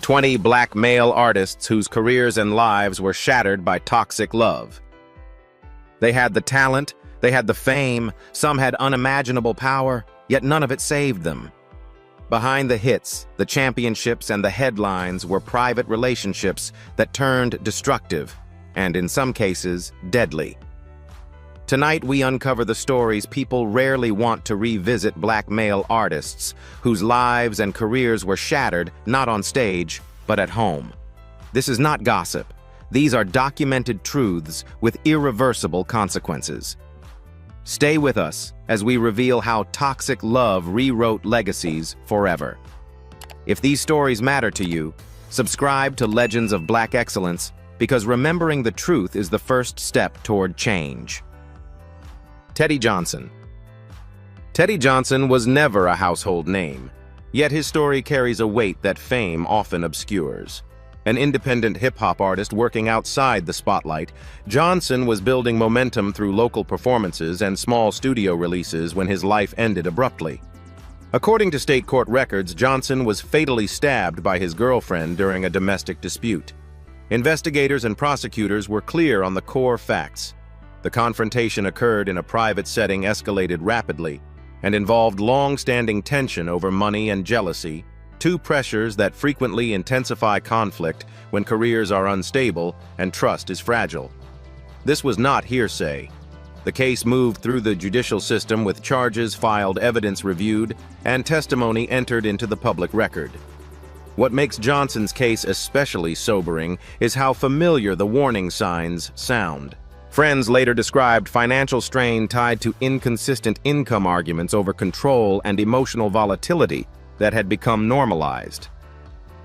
20 black male artists whose careers and lives were shattered by toxic love. They had the talent, they had the fame, some had unimaginable power, yet none of it saved them. Behind the hits, the championships, and the headlines were private relationships that turned destructive, and in some cases, deadly. Tonight we uncover the stories people rarely want to revisit black male artists, whose lives and careers were shattered not on stage, but at home. This is not gossip. These are documented truths with irreversible consequences. Stay with us as we reveal how toxic love rewrote legacies forever. If these stories matter to you, subscribe to Legends of Black Excellence, because remembering the truth is the first step toward change. Teddy Johnson. Teddy Johnson was never a household name, yet his story carries a weight that fame often obscures. An independent hip-hop artist working outside the spotlight, Johnson was building momentum through local performances and small studio releases when his life ended abruptly. According to state court records, Johnson was fatally stabbed by his girlfriend during a domestic dispute. Investigators and prosecutors were clear on the core facts. The confrontation occurred in a private setting, escalated rapidly, and involved long-standing tension over money and jealousy, two pressures that frequently intensify conflict when careers are unstable and trust is fragile. This was not hearsay. The case moved through the judicial system with charges filed, evidence reviewed, and testimony entered into the public record. What makes Johnson's case especially sobering is how familiar the warning signs sound. Friends later described financial strain tied to inconsistent income arguments over control and emotional volatility that had become normalized.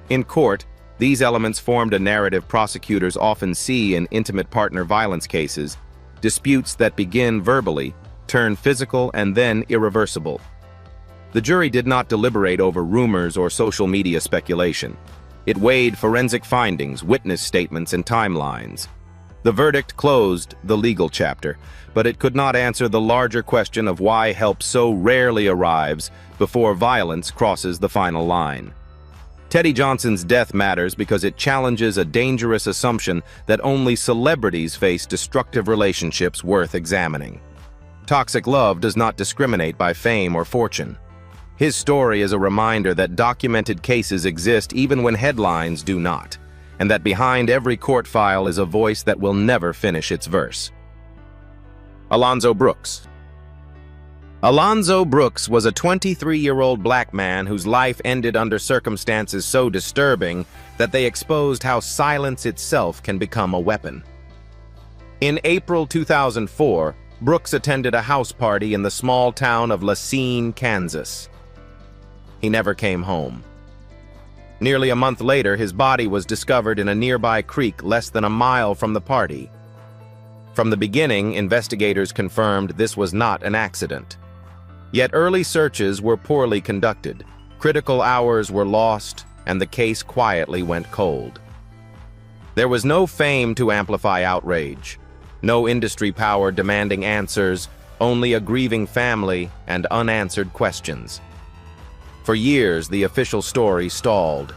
In court, these elements formed a narrative prosecutors often see in intimate partner violence cases, disputes that begin verbally, turn physical, and then irreversible. The jury did not deliberate over rumors or social media speculation. It weighed forensic findings, witness statements, and timelines. The verdict closed the legal chapter, but it could not answer the larger question of why help so rarely arrives before violence crosses the final line. Teddy Johnson's death matters because it challenges a dangerous assumption that only celebrities face destructive relationships worth examining. Toxic love does not discriminate by fame or fortune. His story is a reminder that documented cases exist even when headlines do not, and that behind every court file is a voice that will never finish its verse. Alonzo Brooks. Alonzo Brooks was a 23-year-old black man whose life ended under circumstances so disturbing that they exposed how silence itself can become a weapon. In April 2004, Brooks attended a house party in the small town of Lacine, Kansas. He never came home. Nearly a month later, his body was discovered in a nearby creek less than a mile from the party. From the beginning, investigators confirmed this was not an accident. Yet early searches were poorly conducted, critical hours were lost, and the case quietly went cold. There was no fame to amplify outrage, no industry power demanding answers, only a grieving family and unanswered questions. For years, the official story stalled.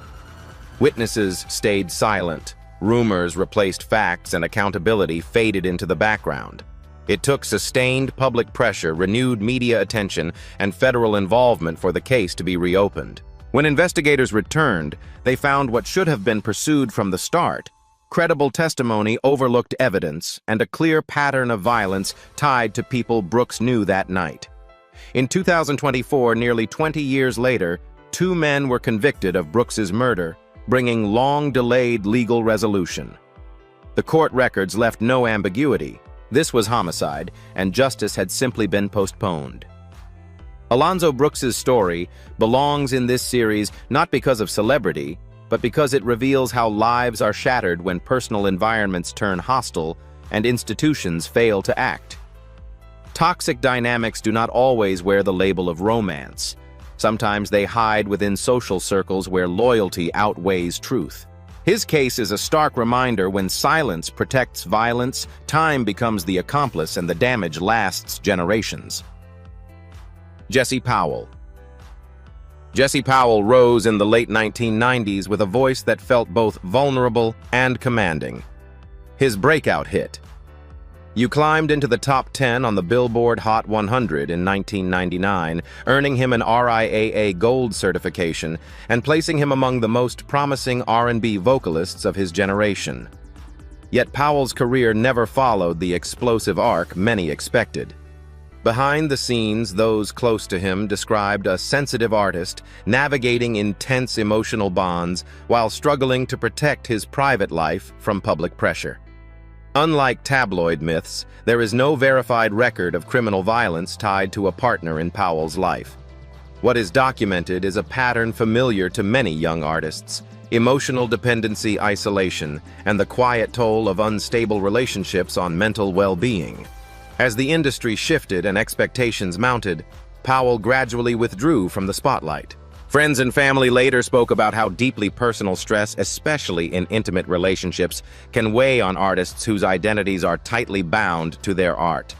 Witnesses stayed silent, rumors replaced facts, and accountability faded into the background. It took sustained public pressure, renewed media attention, and federal involvement for the case to be reopened. When investigators returned, they found what should have been pursued from the start: credible testimony, overlooked evidence, and a clear pattern of violence tied to people Brooks knew that night. In 2024, nearly 20 years later, two men were convicted of Brooks's murder, bringing long-delayed legal resolution. The court records left no ambiguity. This was homicide, and justice had simply been postponed. Alonzo Brooks's story belongs in this series not because of celebrity, but because it reveals how lives are shattered when personal environments turn hostile and institutions fail to act. Toxic dynamics do not always wear the label of romance. Sometimes they hide within social circles where loyalty outweighs truth. His case is a stark reminder: when silence protects violence, time becomes the accomplice and the damage lasts generations. Jesse Powell. Jesse Powell rose in the late 1990s with a voice that felt both vulnerable and commanding. His breakout hit, "You" climbed into the top 10 on the Billboard Hot 100 in 1999, earning him an RIAA Gold certification and placing him among the most promising R&B vocalists of his generation. Yet Powell's career never followed the explosive arc many expected. Behind the scenes, those close to him described a sensitive artist navigating intense emotional bonds while struggling to protect his private life from public pressure. Unlike tabloid myths, there is no verified record of criminal violence tied to a partner in Powell's life. What is documented is a pattern familiar to many young artists: emotional dependency, isolation, and the quiet toll of unstable relationships on mental well-being. As the industry shifted and expectations mounted, Powell gradually withdrew from the spotlight. Friends and family later spoke about how deeply personal stress, especially in intimate relationships, can weigh on artists whose identities are tightly bound to their art.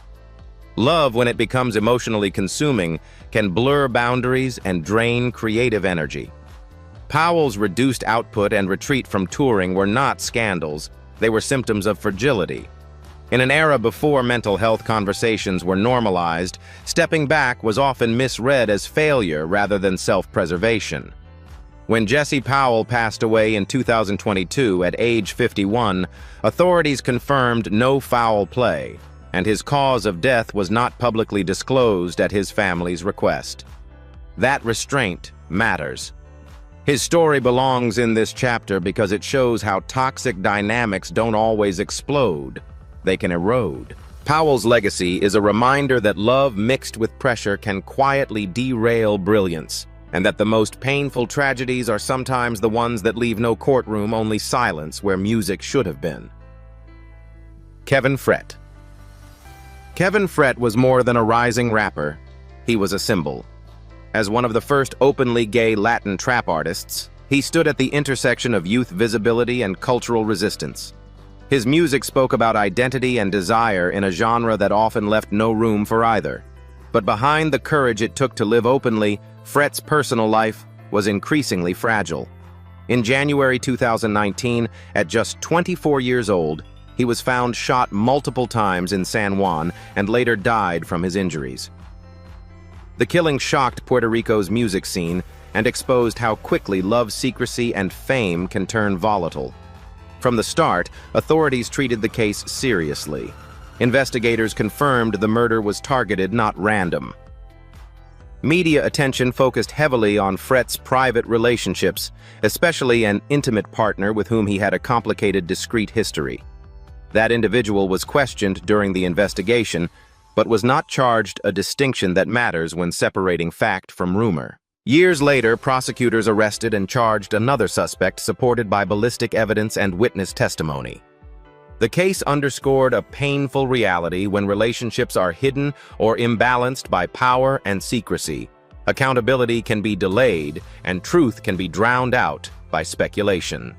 Love, when it becomes emotionally consuming, can blur boundaries and drain creative energy. Powell's reduced output and retreat from touring were not scandals, they were symptoms of fragility. In an era before mental health conversations were normalized, stepping back was often misread as failure rather than self-preservation. When Jesse Powell passed away in 2022 at age 51, authorities confirmed no foul play, and his cause of death was not publicly disclosed at his family's request. That restraint matters. His story belongs in this chapter because it shows how toxic dynamics don't always explode. They can erode. Powell's legacy is a reminder that love mixed with pressure can quietly derail brilliance, and that the most painful tragedies are sometimes the ones that leave no courtroom, only silence where music should have been. Kevin Frett. Kevin Frett was more than a rising rapper. He was a symbol. As one of the first openly gay Latin trap artists, he stood at the intersection of youth visibility and cultural resistance. His music spoke about identity and desire in a genre that often left no room for either. But behind the courage it took to live openly, Frett's personal life was increasingly fragile. In January 2019, at just 24 years old, he was found shot multiple times in San Juan and later died from his injuries. The killing shocked Puerto Rico's music scene and exposed how quickly love, secrecy, and fame can turn volatile. From the start, authorities treated the case seriously. Investigators confirmed the murder was targeted, not random. Media attention focused heavily on Frett's private relationships, especially an intimate partner with whom he had a complicated, discreet history. That individual was questioned during the investigation, but was not charged, a distinction that matters when separating fact from rumor. Years later, prosecutors arrested and charged another suspect supported by ballistic evidence and witness testimony. The case underscored a painful reality: when relationships are hidden or imbalanced by power and secrecy, accountability can be delayed and truth can be drowned out by speculation.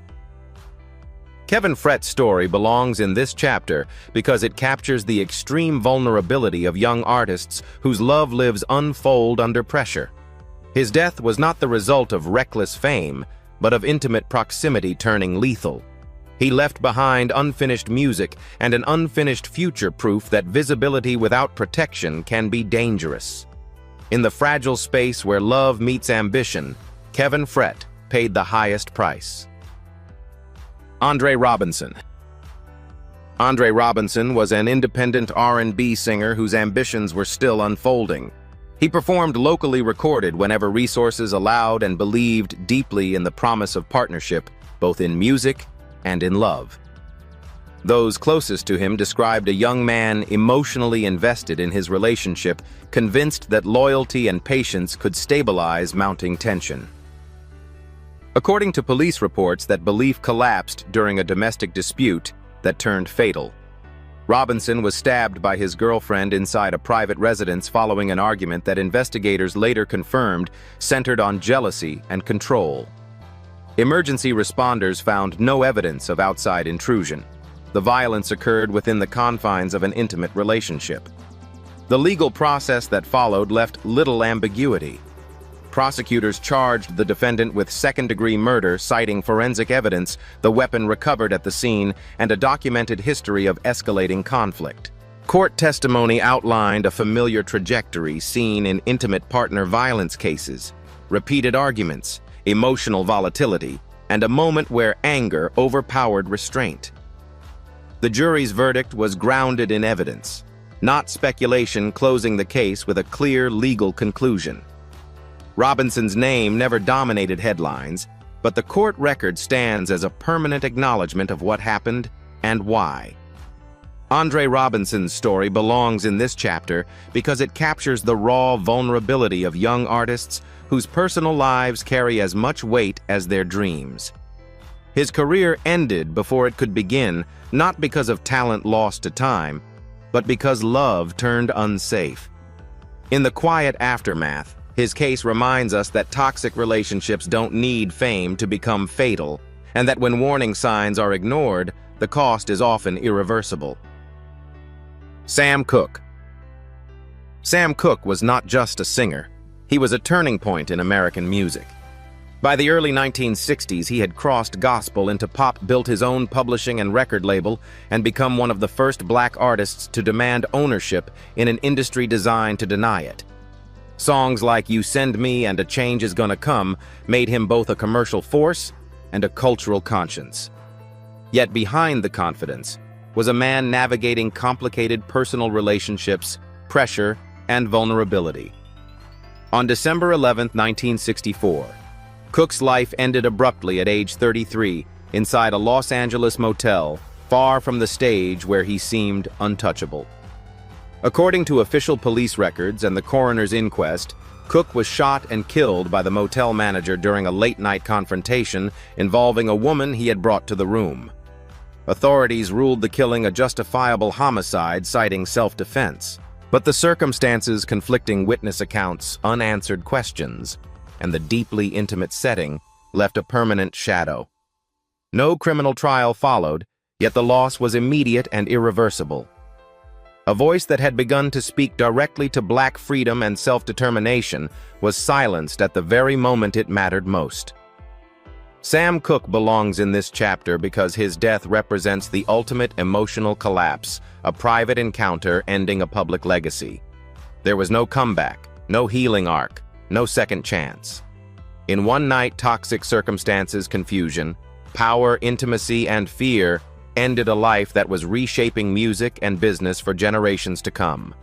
Kevin Frett's story belongs in this chapter because it captures the extreme vulnerability of young artists whose love lives unfold under pressure. His death was not the result of reckless fame, but of intimate proximity turning lethal. He left behind unfinished music and an unfinished future, proof that visibility without protection can be dangerous. In the fragile space where love meets ambition, Kevin Frett paid the highest price. Andre Robinson. Andre Robinson was an independent R&B singer whose ambitions were still unfolding. He performed locally recorded whenever resources allowed and believed deeply in the promise of partnership, both in music and in love. Those closest to him described a young man emotionally invested in his relationship, convinced that loyalty and patience could stabilize mounting tension. According to police reports, that belief collapsed during a domestic dispute that turned fatal. Robinson was stabbed by his girlfriend inside a private residence following an argument that investigators later confirmed centered on jealousy and control. Emergency responders found no evidence of outside intrusion. The violence occurred within the confines of an intimate relationship. The legal process that followed left little ambiguity. Prosecutors charged the defendant with second-degree murder, citing forensic evidence, the weapon recovered at the scene, and a documented history of escalating conflict. Court testimony outlined a familiar trajectory seen in intimate partner violence cases: repeated arguments, emotional volatility, and a moment where anger overpowered restraint. The jury's verdict was grounded in evidence, not speculation, closing the case with a clear legal conclusion. Robinson's name never dominated headlines, but the court record stands as a permanent acknowledgement of what happened and why. Andre Robinson's story belongs in this chapter because it captures the raw vulnerability of young artists whose personal lives carry as much weight as their dreams. His career ended before it could begin, not because of talent lost to time, but because love turned unsafe. In the quiet aftermath, his case reminds us that toxic relationships don't need fame to become fatal, and that when warning signs are ignored, the cost is often irreversible. Sam Cooke. Sam Cooke was not just a singer. He was a turning point in American music. By the early 1960s, he had crossed gospel into pop, built his own publishing and record label, and become one of the first black artists to demand ownership in an industry designed to deny it. Songs like You Send Me and A Change Is Gonna Come made him both a commercial force and a cultural conscience. Yet behind the confidence was a man navigating complicated personal relationships, pressure, and vulnerability. On December 11, 1964, Cooke's life ended abruptly at age 33 inside a Los Angeles motel, far from the stage where he seemed untouchable. According to official police records and the coroner's inquest, Cooke was shot and killed by the motel manager during a late-night confrontation involving a woman he had brought to the room. Authorities ruled the killing a justifiable homicide, citing self-defense. But the circumstances, conflicting witness accounts, unanswered questions, and the deeply intimate setting left a permanent shadow. No criminal trial followed, yet the loss was immediate and irreversible. A voice that had begun to speak directly to black freedom and self-determination was silenced at the very moment it mattered most. Sam Cooke belongs in this chapter because his death represents the ultimate emotional collapse, a private encounter ending a public legacy. There was no comeback, no healing arc, no second chance. In one night, toxic circumstances, confusion, power, intimacy, and fear ended a life that was reshaping music and business for generations to come.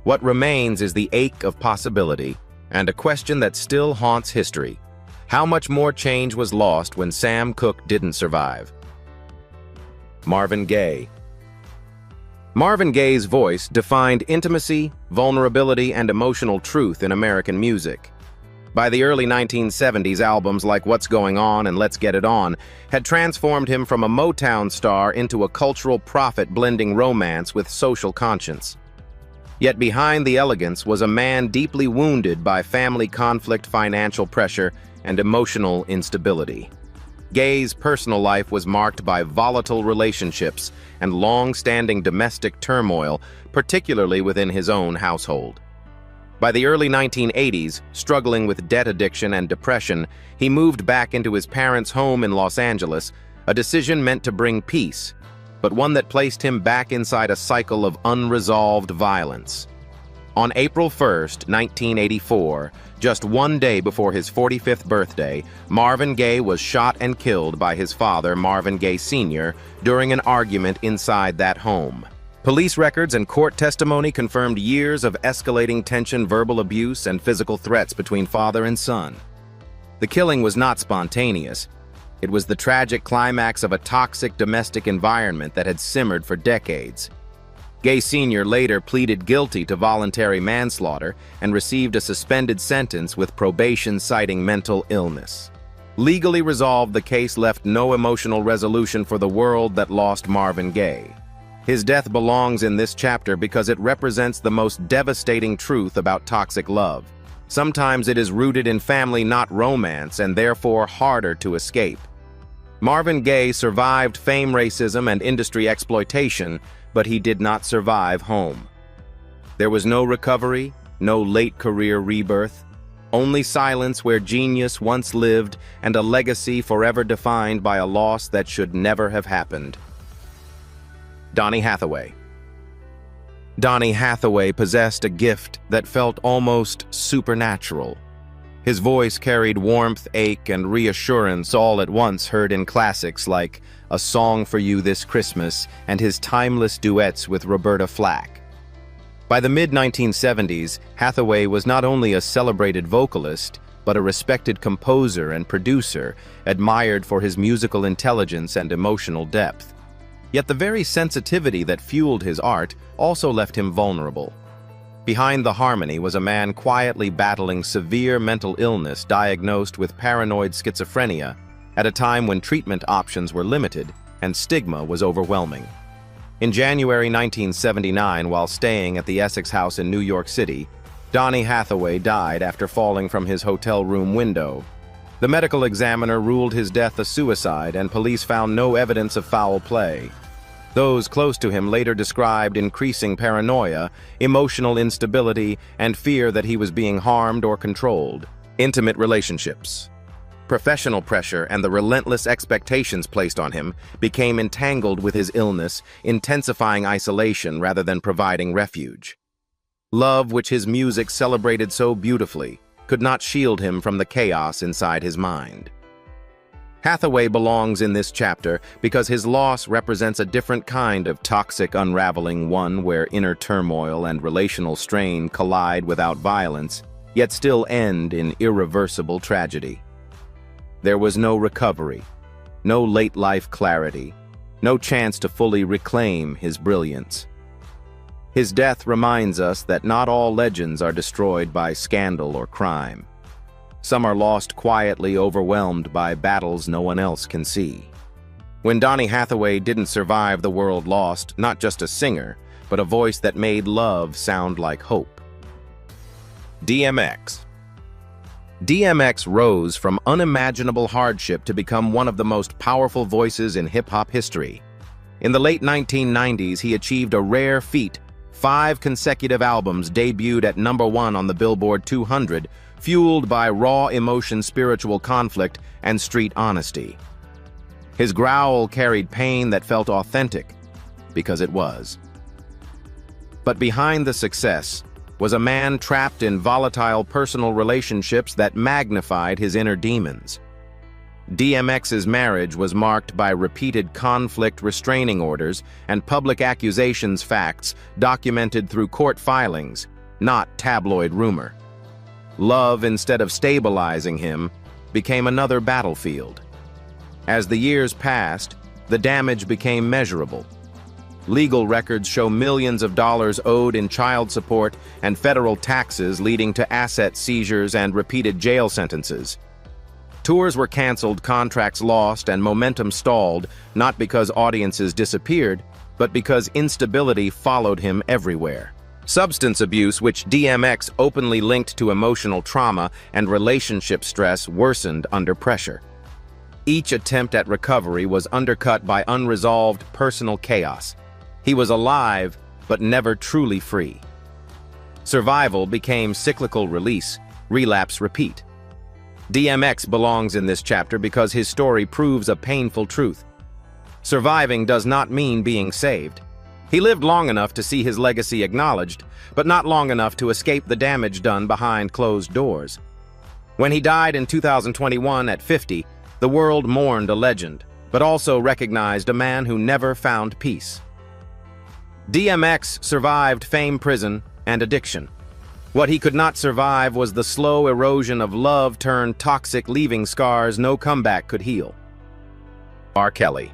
What remains is the ache of possibility and a question that still haunts history. How much more change was lost when Sam Cooke didn't survive? Marvin Gaye. Marvin Gaye's voice defined intimacy, vulnerability, and emotional truth in American music. By the early 1970s, albums like What's Going On and Let's Get It On had transformed him from a Motown star into a cultural prophet blending romance with social conscience. Yet behind the elegance was a man deeply wounded by family conflict, financial pressure, and emotional instability. Gaye's personal life was marked by volatile relationships and long-standing domestic turmoil, particularly within his own household. By the early 1980s, struggling with debt addiction and depression, he moved back into his parents' home in Los Angeles, a decision meant to bring peace, but one that placed him back inside a cycle of unresolved violence. On April 1st, 1984, just one day before his 45th birthday, Marvin Gaye was shot and killed by his father, Marvin Gaye Sr., during an argument inside that home. Police records and court testimony confirmed years of escalating tension, verbal abuse, and physical threats between father and son. The killing was not spontaneous. It was the tragic climax of a toxic domestic environment that had simmered for decades. Gaye Sr. later pleaded guilty to voluntary manslaughter and received a suspended sentence with probation citing mental illness. Legally resolved, the case left no emotional resolution for the world that lost Marvin Gaye. His death belongs in this chapter because it represents the most devastating truth about toxic love. Sometimes it is rooted in family, not romance, and therefore harder to escape. Marvin Gaye survived fame, racism, and industry exploitation, but he did not survive home. There was no recovery, no late career rebirth. Only silence where genius once lived and a legacy forever defined by a loss that should never have happened. Donny Hathaway. Donny Hathaway possessed a gift that felt almost supernatural. His voice carried warmth, ache, and reassurance all at once, heard in classics like A Song for You This Christmas and his timeless duets with Roberta Flack. By the mid-1970s, Hathaway was not only a celebrated vocalist, but a respected composer and producer, admired for his musical intelligence and emotional depth. Yet the very sensitivity that fueled his art also left him vulnerable. Behind the harmony was a man quietly battling severe mental illness, diagnosed with paranoid schizophrenia at a time when treatment options were limited and stigma was overwhelming. In January 1979, while staying at the Essex House in New York City, Donny Hathaway died after falling from his hotel room window. The medical examiner ruled his death a suicide, and police found no evidence of foul play. Those close to him later described increasing paranoia, emotional instability, and fear that he was being harmed or controlled. Intimate relationships. Professional pressure and the relentless expectations placed on him became entangled with his illness, intensifying isolation rather than providing refuge. Love, which his music celebrated so beautifully, could not shield him from the chaos inside his mind. Hathaway belongs in this chapter because his loss represents a different kind of toxic unraveling, one where inner turmoil and relational strain collide without violence, yet still end in irreversible tragedy. There was no recovery, no late-life clarity, no chance to fully reclaim his brilliance. His death reminds us that not all legends are destroyed by scandal or crime. Some are lost quietly, overwhelmed by battles no one else can see. When Donny Hathaway didn't survive, the world lost not just a singer, but a voice that made love sound like hope. DMX. DMX rose from unimaginable hardship to become one of the most powerful voices in hip-hop history. In the late 1990s, he achieved a rare feat. 5 consecutive albums debuted at #1 on the Billboard 200, fueled by raw emotion, spiritual conflict, and street honesty. His growl carried pain that felt authentic, because it was. But behind the success was a man trapped in volatile personal relationships that magnified his inner demons. DMX's marriage was marked by repeated conflict, restraining orders, and public accusations, facts documented through court filings, not tabloid rumor. Love, instead of stabilizing him, became another battlefield. As the years passed, the damage became measurable. Legal records show millions of dollars owed in child support and federal taxes, leading to asset seizures and repeated jail sentences. Tours were canceled, contracts lost, and momentum stalled, not because audiences disappeared, but because instability followed him everywhere. Substance abuse, which DMX openly linked to emotional trauma and relationship stress, worsened under pressure. Each attempt at recovery was undercut by unresolved personal chaos. He was alive, but never truly free. Survival became cyclical release, relapse, repeat. DMX belongs in this chapter because his story proves a painful truth. Surviving does not mean being saved. He lived long enough to see his legacy acknowledged, but not long enough to escape the damage done behind closed doors. When he died in 2021 at 50, the world mourned a legend, but also recognized a man who never found peace. DMX survived fame, prison, and addiction. What he could not survive was the slow erosion of love turned toxic, leaving scars no comeback could heal. R. Kelly.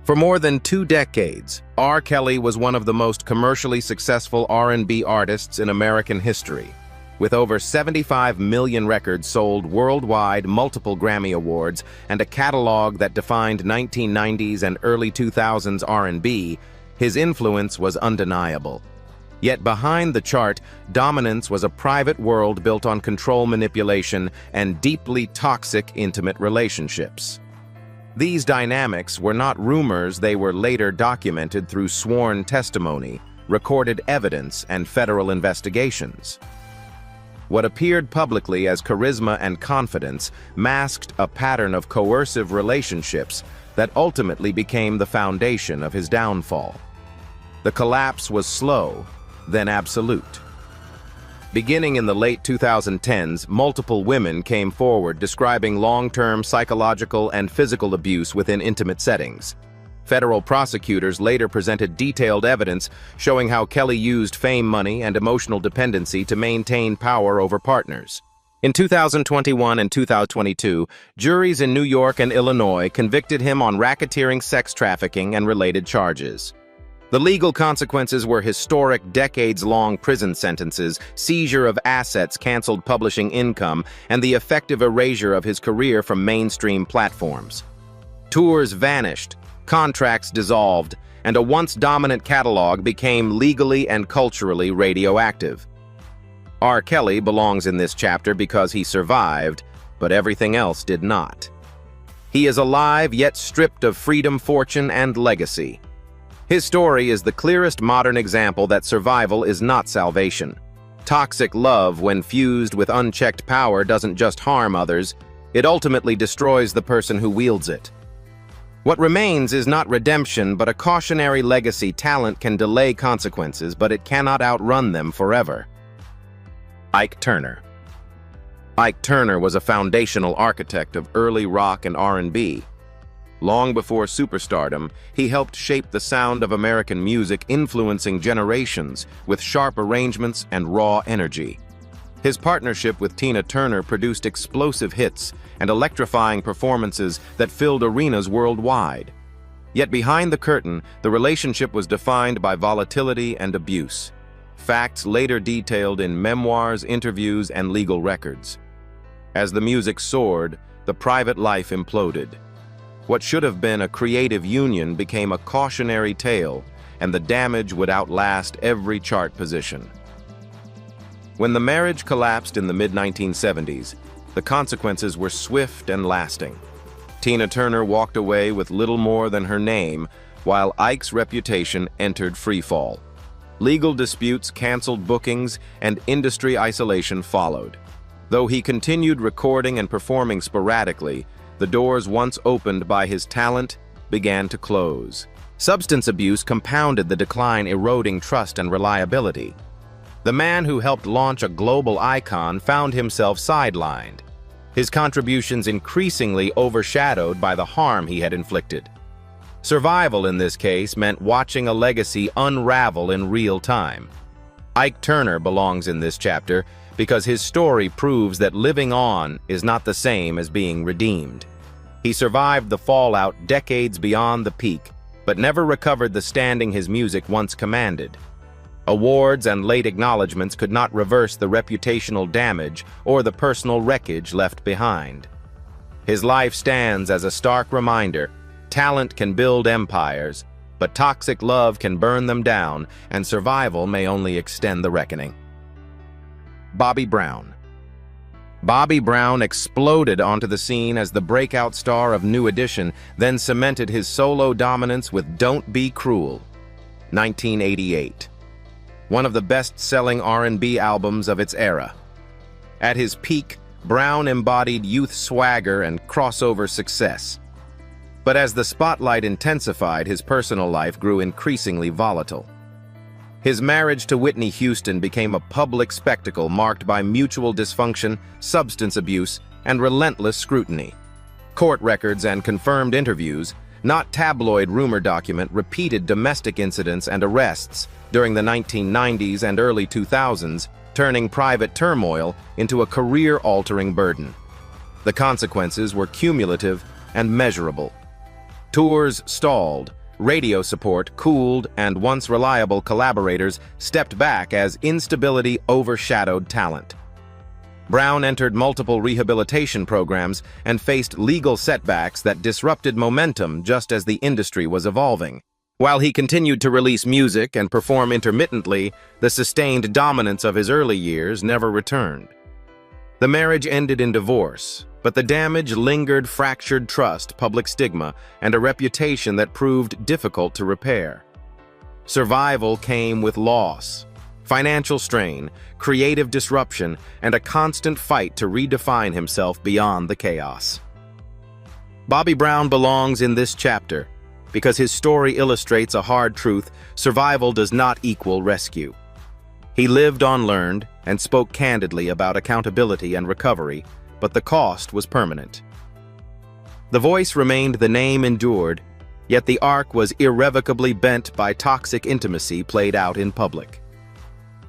For more than 2 decades, R. Kelly was one of the most commercially successful R&B artists in American history. With over 75 million records sold worldwide, multiple Grammy Awards, and a catalog that defined 1990s and early 2000s R&B, his influence was undeniable. Yet behind the chart, dominance was a private world built on control, manipulation, and deeply toxic intimate relationships. These dynamics were not rumors, they were later documented through sworn testimony, recorded evidence, and federal investigations. What appeared publicly as charisma and confidence masked a pattern of coercive relationships that ultimately became the foundation of his downfall. The collapse was slow, then absolute. Beginning in the late 2010s, multiple women came forward describing long-term psychological and physical abuse within intimate settings. Federal prosecutors later presented detailed evidence showing how Kelly used fame, money, and emotional dependency to maintain power over partners. In 2021 and 2022, juries in New York and Illinois convicted him on racketeering, sex trafficking, and related charges. The legal consequences were historic, decades-long prison sentences, seizure of assets, canceled publishing income, and the effective erasure of his career from mainstream platforms. Tours vanished, contracts dissolved, and a once dominant catalog became legally and culturally radioactive. R. Kelly belongs in this chapter because he survived, but everything else did not. He is alive yet stripped of freedom, fortune, and legacy. His story is the clearest modern example that survival is not salvation. Toxic love, when fused with unchecked power, doesn't just harm others, it ultimately destroys the person who wields it. What remains is not redemption, but a cautionary legacy. Talent can delay consequences, but it cannot outrun them forever. Ike Turner. Ike Turner was a foundational architect of early rock and R&B. Long before superstardom, he helped shape the sound of American music, influencing generations with sharp arrangements and raw energy. His partnership with Tina Turner produced explosive hits and electrifying performances that filled arenas worldwide. Yet behind the curtain, the relationship was defined by volatility and abuse. Facts later detailed in memoirs, interviews, and legal records. As the music soared, the private life imploded. What should have been a creative union became a cautionary tale, and the damage would outlast every chart position. When the marriage collapsed in the mid-1970s, the consequences were swift and lasting. Tina Turner walked away with little more than her name, while Ike's reputation entered freefall. Legal disputes, canceled bookings, and industry isolation followed. Though he continued recording and performing sporadically, the doors once opened by his talent began to close. Substance abuse compounded the decline, eroding trust and reliability. The man who helped launch a global icon found himself sidelined, his contributions increasingly overshadowed by the harm he had inflicted. Survival in this case meant watching a legacy unravel in real time. Ike Turner belongs in this chapter because his story proves that living on is not the same as being redeemed. He survived the fallout decades beyond the peak, but never recovered the standing his music once commanded. Awards and late acknowledgments could not reverse the reputational damage or the personal wreckage left behind. His life stands as a stark reminder: talent can build empires, but toxic love can burn them down, and survival may only extend the reckoning. Bobby Brown. Bobby Brown exploded onto the scene as the breakout star of New Edition, then cemented his solo dominance with Don't Be Cruel, 1988. One of the best-selling R&B albums of its era. At his peak, Brown embodied youth swagger and crossover success. But as the spotlight intensified, his personal life grew increasingly volatile. His marriage to Whitney Houston became a public spectacle marked by mutual dysfunction, substance abuse, and relentless scrutiny. Court records and confirmed interviews, not tabloid rumor document, repeated domestic incidents and arrests during the 1990s and early 2000s, turning private turmoil into a career-altering burden. The consequences were cumulative and measurable. Tours stalled, radio support cooled, and once reliable collaborators stepped back as instability overshadowed talent. Brown entered multiple rehabilitation programs and faced legal setbacks that disrupted momentum just as the industry was evolving. While he continued to release music and perform intermittently, the sustained dominance of his early years never returned. The marriage ended in divorce, but the damage lingered: fractured trust, public stigma, and a reputation that proved difficult to repair. Survival came with loss. Financial strain, creative disruption, and a constant fight to redefine himself beyond the chaos. Bobby Brown belongs in this chapter because his story illustrates a hard truth: survival does not equal rescue. He lived unlearned and spoke candidly about accountability and recovery, but the cost was permanent. The voice remained, the name endured, yet the arc was irrevocably bent by toxic intimacy played out in public.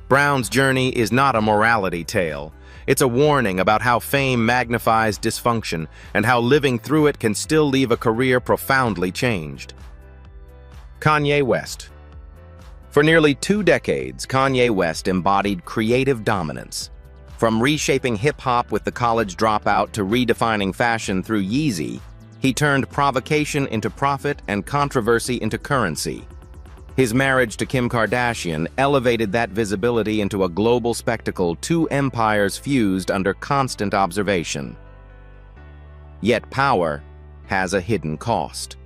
Brown's journey is not a morality tale. It's a warning about how fame magnifies dysfunction and how living through it can still leave a career profoundly changed. Kanye West. For nearly 2 decades, Kanye West embodied creative dominance. From reshaping hip-hop with the college dropout to redefining fashion through Yeezy, he turned provocation into profit and controversy into currency. His marriage to Kim Kardashian elevated that visibility into a global spectacle, 2 empires fused under constant observation. Yet power has a hidden cost.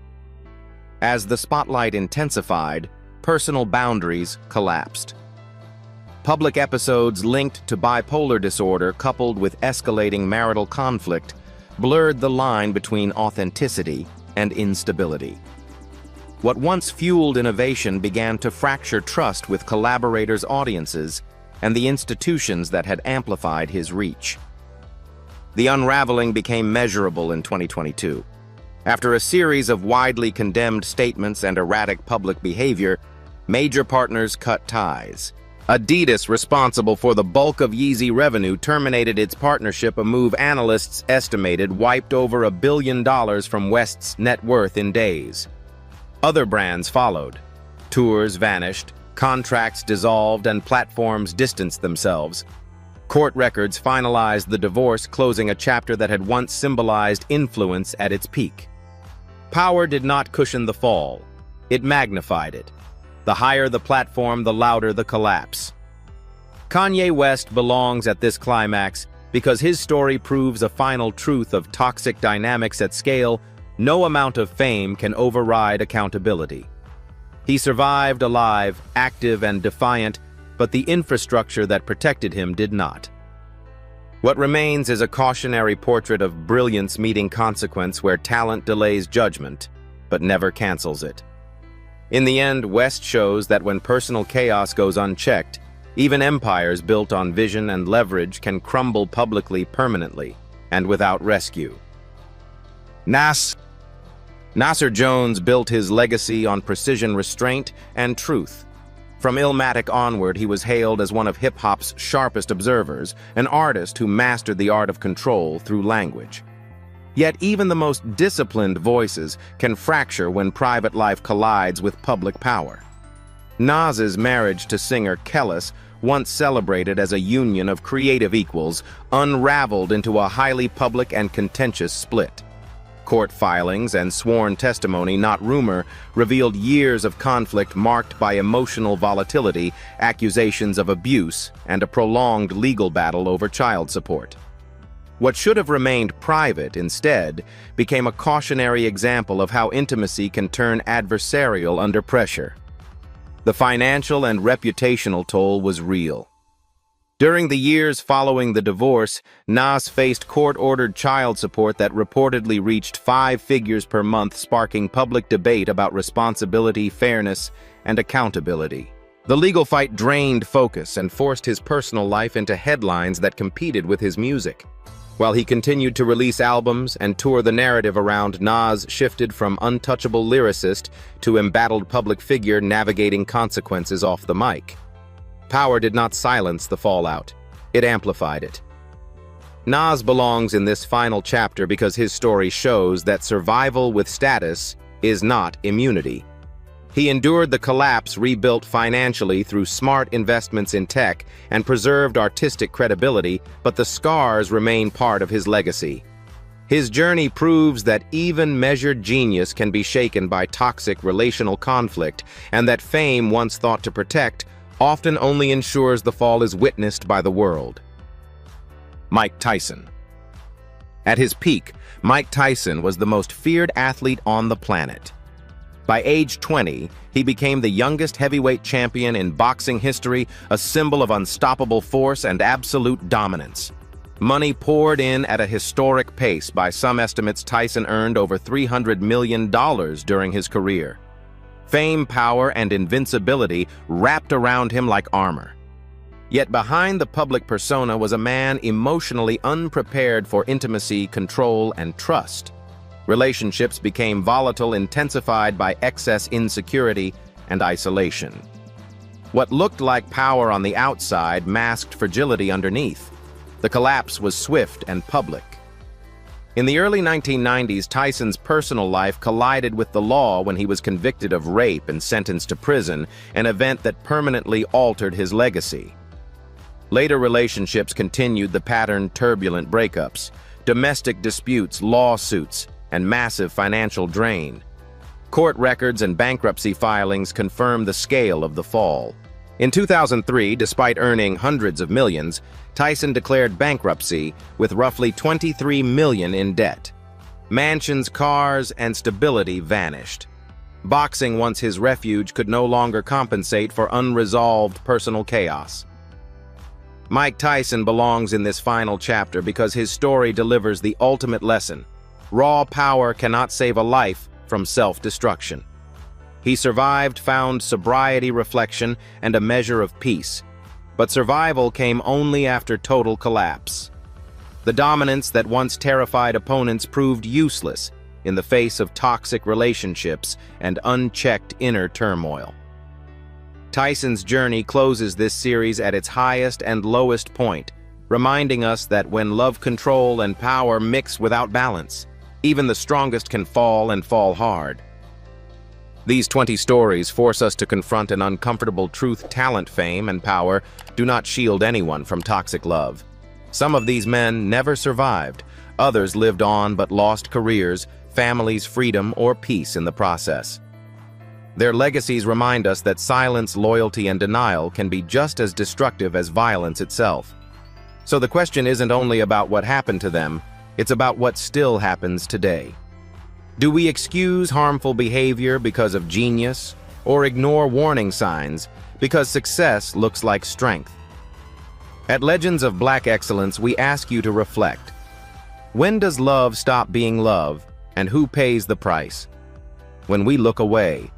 As the spotlight intensified, personal boundaries collapsed. Public episodes linked to bipolar disorder coupled with escalating marital conflict blurred the line between authenticity and instability. What once fueled innovation began to fracture trust with collaborators' audiences and the institutions that had amplified his reach. The unraveling became measurable in 2022. After a series of widely condemned statements and erratic public behavior, major partners cut ties. Adidas, responsible for the bulk of Yeezy revenue, terminated its partnership, a move analysts estimated wiped over $1 billion from West's net worth in days. Other brands followed. Tours vanished, contracts dissolved, and platforms distanced themselves. Court records finalized the divorce, closing a chapter that had once symbolized influence at its peak. Power did not cushion the fall. It magnified it. The higher the platform, the louder the collapse. Kanye West belongs at this climax because his story proves a final truth of toxic dynamics at scale. No amount of fame can override accountability. He survived alive, active, and defiant, but the infrastructure that protected him did not. What remains is a cautionary portrait of brilliance meeting consequence, where talent delays judgment, but never cancels it. In the end, West shows that when personal chaos goes unchecked, even empires built on vision and leverage can crumble publicly, permanently, and without rescue. Nasir Jones built his legacy on precision, restraint, and truth. From Illmatic onward, he was hailed as one of hip-hop's sharpest observers, an artist who mastered the art of control through language. Yet even the most disciplined voices can fracture when private life collides with public power. Nas's marriage to singer Kelis, once celebrated as a union of creative equals, unraveled into a highly public and contentious split. Court filings and sworn testimony, not rumor, revealed years of conflict marked by emotional volatility, accusations of abuse, and a prolonged legal battle over child support. What should have remained private, instead, became a cautionary example of how intimacy can turn adversarial under pressure. The financial and reputational toll was real. During the years following the divorce, Nas faced court-ordered child support that reportedly reached 5 figures per month, sparking public debate about responsibility, fairness, and accountability. The legal fight drained focus and forced his personal life into headlines that competed with his music. While he continued to release albums and tour, the narrative around Nas shifted from untouchable lyricist to embattled public figure navigating consequences off the mic. Power did not silence the fallout. It amplified it. Nas belongs in this final chapter because his story shows that survival with status is not immunity. He endured the collapse, rebuilt financially through smart investments in tech, and preserved artistic credibility, but the scars remain part of his legacy. His journey proves that even measured genius can be shaken by toxic relational conflict, and that fame, once thought to protect, often only ensures the fall is witnessed by the world. Mike Tyson. At his peak, Mike Tyson was the most feared athlete on the planet. By age 20, he became the youngest heavyweight champion in boxing history, a symbol of unstoppable force and absolute dominance. Money poured in at a historic pace. By some estimates, Tyson earned over $300 million during his career. Fame, power, and invincibility wrapped around him like armor. Yet behind the public persona was a man emotionally unprepared for intimacy, control, and trust. Relationships became volatile, intensified by excess insecurity and isolation. What looked like power on the outside masked fragility underneath. The collapse was swift and public. In the early 1990s, Tyson's personal life collided with the law when he was convicted of rape and sentenced to prison, an event that permanently altered his legacy. Later relationships continued the pattern: turbulent breakups, domestic disputes, lawsuits, and massive financial drain. Court records and bankruptcy filings confirmed the scale of the fall. In 2003, despite earning hundreds of millions, Tyson declared bankruptcy with roughly $23 million in debt. Mansions, cars, and stability vanished. Boxing, once his refuge, could no longer compensate for unresolved personal chaos. Mike Tyson belongs in this final chapter because his story delivers the ultimate lesson: raw power cannot save a life from self-destruction. He survived, found sobriety, reflection, and a measure of peace. But survival came only after total collapse. The dominance that once terrified opponents proved useless in the face of toxic relationships and unchecked inner turmoil. Tyson's journey closes this series at its highest and lowest point, reminding us that when love, control, and power mix without balance, even the strongest can fall, and fall hard. These 20 stories force us to confront an uncomfortable truth: talent, fame, and power do not shield anyone from toxic love. Some of these men never survived. Others lived on but lost careers, families, freedom, or peace in the process. Their legacies remind us that silence, loyalty, and denial can be just as destructive as violence itself. So the question isn't only about what happened to them, it's about what still happens today. Do we excuse harmful behavior because of genius, or ignore warning signs because success looks like strength? At Legends of Black Excellence, we ask you to reflect. When does love stop being love, and who pays the price? When we look away,